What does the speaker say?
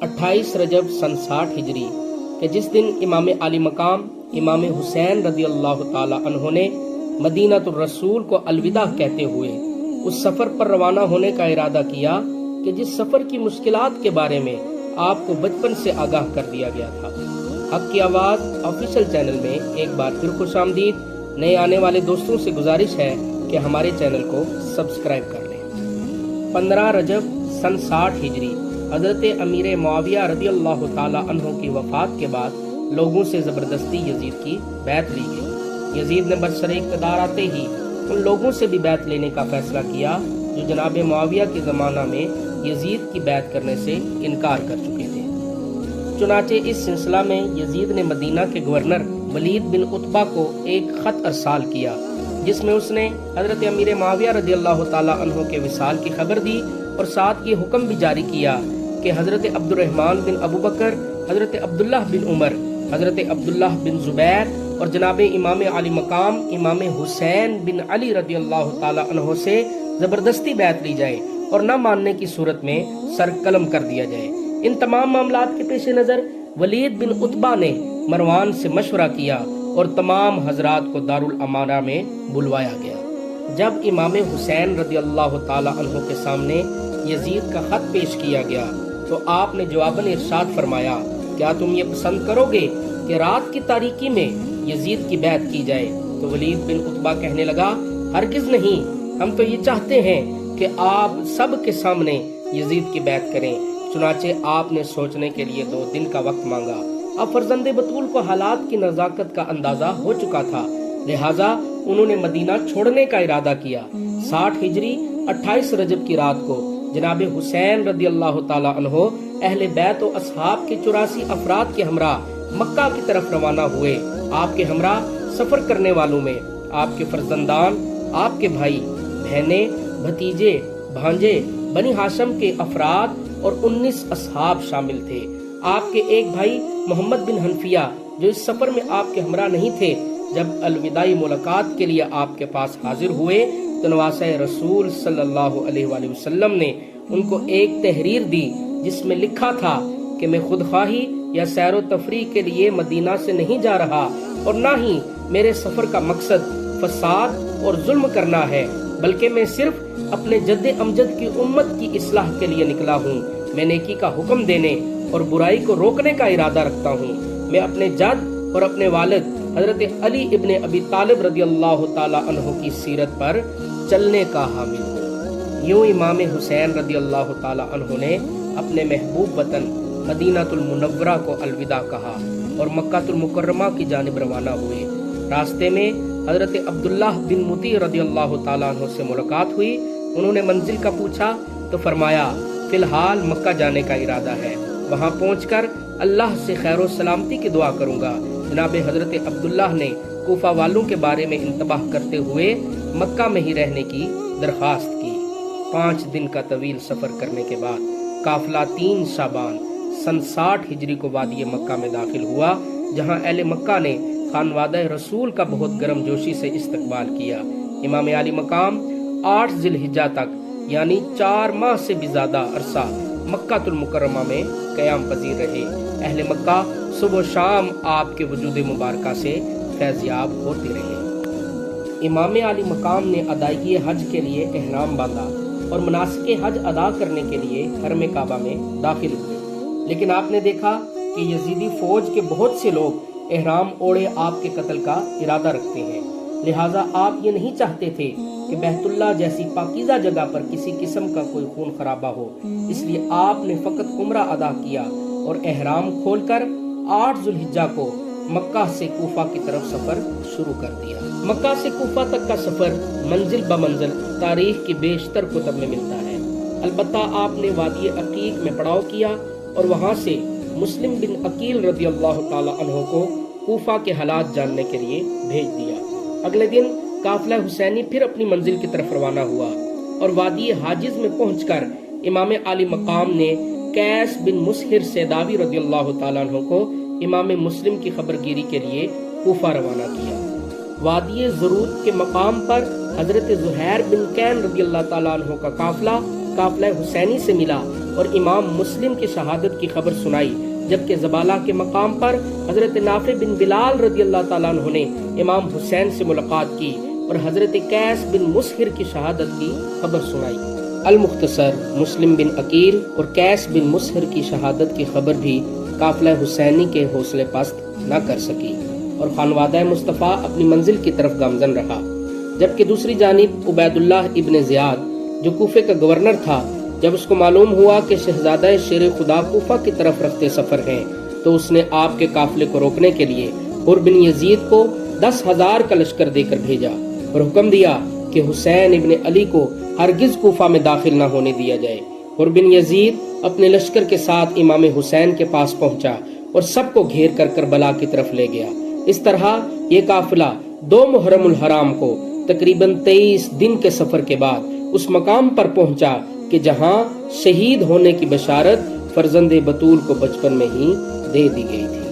28 रजब सन 60 हिजरी कि जिस दिन इमाम आली मकाम इमाम हुसैन रदी अल्लाह ताला अन्हो ने मदीनातुर रसूल को अलविदा कहते हुए उस सफर पर रवाना होने का इरादा किया कि जिस सफर की मुश्किलात के बारे में आपको बचपन से आगाह कर दिया गया था। हक की आवाज ऑफिशियल चैनल में एक बार फिर खुशामदीद। नए आने वाले दोस्तों से गुजारिश है कि हमारे चैनल को सब्सक्राइब कर लें। 15 रजब सन 60 हिजरी हजरत अमीर मुआविया रदी अल्लाह ताला अन्हो की वफात के बाद लोगों से जबरदस्ती यजीद की बैत ली गई। यजीद ने बरसरे इक़्तिदार आते ही उन लोगों से भी बैत लेने का फैसला किया जो जनाब मुआविया के ज़माना में यजीद की बैत करने से इनकार कर चुके थे। चुनाचे इस सिलसिला में यजीद ने मदीना के गवर्नर वलीद बिन उतबा को एक खत अरसाल किया जिसमें उसने हजरत अमीर मुआविया रदी अल्लाह ताला अन्हो के विसाल की खबर दी और साथ ये हुक्म भी जारी किया कि हजरत अब्दुर्रहमान बिन अबू बकर, हजरत अब्दुल्लाह बिन उमर, हजरत अब्दुल्लाह बिन जुबैर और जनाब इमाम आली मकाम इमाम हुसैन बिन अली रदी अल्लाह ताला अन्हो से जबरदस्ती बैत ली जाए और न मानने की सूरत में सर कलम कर दिया जाए। इन तमाम मामलात के पेश नज़र वलीद बिन उतबा ने मरवान से मशवरा किया और तमाम हजरात को दारुल अमाना में बुलवाया गया। जब इमाम हुसैन रदी अल्लाह ताला अन्हो के सामने यजीद का खत पेश किया गया तो आपने जवाबन इरशाद फरमाया, क्या तुम ये पसंद करोगे कि रात की तारीकी में यजीद की बैत की जाए? तो वलीद बिन उतबा कहने लगा, हरगिज नहीं, हम तो ये चाहते हैं कि आप सब के सामने यजीद की बैत करें। चुनाचे आपने सोचने के लिए 2 दिन का वक्त मांगा। अब फर्जंदे बतूल को हालात की नज़ाकत का अंदाजा हो चुका था, लिहाजा उन्होंने मदीना छोड़ने का इरादा किया। 60 हिजरी 28 रजब की रात को जनाब हुसैन रदी अल्लाह ताला अन्हो अहले बैत और असहाब के 84 अफराद के हमरा मक्का की तरफ रवाना हुए। आपके हमरा सफर करने वालों में आपके फर्जंदान, आपके भाई, बहनें, भतीजे, भांजे, बनी हाशम के अफराद और 19 असहाब शामिल थे। आपके एक भाई मोहम्मद बिन हनफिया जो इस सफर में आपके हमरा नहीं थे, जब अलविदाई मुलाकात के लिए आपके पास हाजिर हुए तो नवासे रसूल सल्लल्लाहु अलैहि वसल्लम ने उनको एक तहरीर दी जिसमें लिखा था कि मैं खुदख्वाही या सैर तफरीह के लिए मदीना से नहीं जा रहा और ना ही मेरे सफर का मकसद फसाद और जुल्म करना है, बल्कि मैं सिर्फ अपने जद्दे अमजद की उम्मत की इस्लाह के लिए निकला हूँ। मैं नेकी का हुक्म देने और बुराई को रोकने का इरादा रखता हूँ। मैं अपने जद और अपने वालिद हजरत अली इब्ने अबी तालिब रदी अल्लाह ताला अन्हो की सीरत पर चलने का हामिल हूँ। यूं इमाम हुसैन रदी अल्लाह ताला अन्हो ने अपने महबूब वतन मदीनातुल मुनव्वरा को अलविदा कहा और मक्कातुल मुकर्रमा की जानिब रवाना हुए। रास्ते में हजरत अब्दुल्लाह बिन मुती रदी अल्लाह ताला अन्हो से मुलाकात हुई। उन्होंने मंजिल का पूछा तो फरमाया, फिलहाल मक्का जाने का इरादा है, वहाँ पहुँचकर अल्लाह से खैर सलामती की दुआ करूँगा। जनाब हजरत अब्दुल्लाह ने कूफा वालों के बारे में इंतबाह करते हुए मक्का में ही रहने की दरख्वास्त की। 5 दिन का तवील सफर करने के बाद काफिला 3 शाबान सन 60 हिजरी को वादी मक्का में दाखिल हुआ, जहां अहले मक्का ने खानवादा रसूल का बहुत गर्मजोशी से इस्तकबाल किया। इमाम आली मकाम 8 जिलहिज्जा तक यानी 4 माह से भी ज्यादा अरसा मक्कातुल मुकर्रमा में क़याम पजीर रहे। अहले मक्का सुबह शाम आपके वजूद मुबारका से फैज़याब होते रहे। इमाम आली मकाम ने अदायगी हज के लिए एहराम बांधा और मनासिक हज अदा करने के लिए हरम काबा में दाखिल हुए, लेकिन आपने देखा कि यजीदी फौज के बहुत से लोग एहराम ओढ़े आपके कत्ल का इरादा रखते हैं। लिहाजा आप ये नहीं चाहते थे कि बैतुल्लाह जैसी पाकीज़ा जगह पर किसी किस्म का कोई खून खराबा हो, इसलिए आपने फकत उम्रा अदा किया और एहराम खोलकर 8 जुल्हिज्जा को मक्का से कूफा की तरफ सफर शुरू कर दिया। मक्का से कूफा तक का सफर मंजिल ब मंजिल तारीख की बेशतर कुतब में मिलता है। अलबत्ता आपने वादी अकीक में पड़ाव किया और वहां से मुस्लिम बिन अकील रदी अल्लाह ताला अन्हो को कूफा के हालात जानने के लिए भेज दिया। अगले दिन काफिला हुसैनी फिर अपनी मंजिल की तरफ रवाना हुआ और वादी हाजिज में पहुंचकर इमाम आली मकाम ने कैस बिन मुसहिर सैदावी रदी अल्लाह ताला अन्हो को इमाम मुस्लिम की खबरगिरी के लिए कूफा रवाना किया। वादी ज़रूर के मकाम पर हजरत ज़ुहैर बिन कैन रदी अल्लाह ताला अन्हो का काफिला हुसैनी से मिला اور امام مسلم کی شہادت کی خبر سنائی، جبکہ زبالہ کے مقام پر حضرت نافع بن بلال رضی اللہ تعالیٰ عنہ نے امام حسین سے ملاقات کی اور حضرت قیس بن مسہر کی شہادت کی خبر سنائی۔ المختصر، مسلم بن عقیل اور قیس بن مسہر کی شہادت کی خبر بھی قافلہ حسینی کے حوصلے پست نہ کر سکی اور خانوادہ مصطفیٰ اپنی منزل کی طرف گامزن رہا، جبکہ دوسری جانب عبید اللہ ابن زیاد جو کوفے کا گورنر تھا، جب اس کو معلوم ہوا کہ شہزادہ شیر خدا کوفہ کی طرف رفتے سفر ہیں تو اس نے آپ کے قافلے کو روکنے کے لیے حر بن یزید کو 10,000 کا لشکر دے کر بھیجا اور حکم دیا کہ حسین ابن علی کو ہرگز کوفہ میں داخل نہ ہونے دیا جائے۔ حر بن یزید اپنے لشکر کے ساتھ امام حسین کے پاس پہنچا اور سب کو گھیر کر کربلا کی طرف لے گیا۔ اس طرح یہ قافلہ 2 محرم الحرام کو تقریباً 23 دن کے سفر کے بعد اس مقام پر پہنچا کہ جہاں شہید ہونے کی بشارت فرزند بطول کو بچپن میں ہی دے دی گئی تھی۔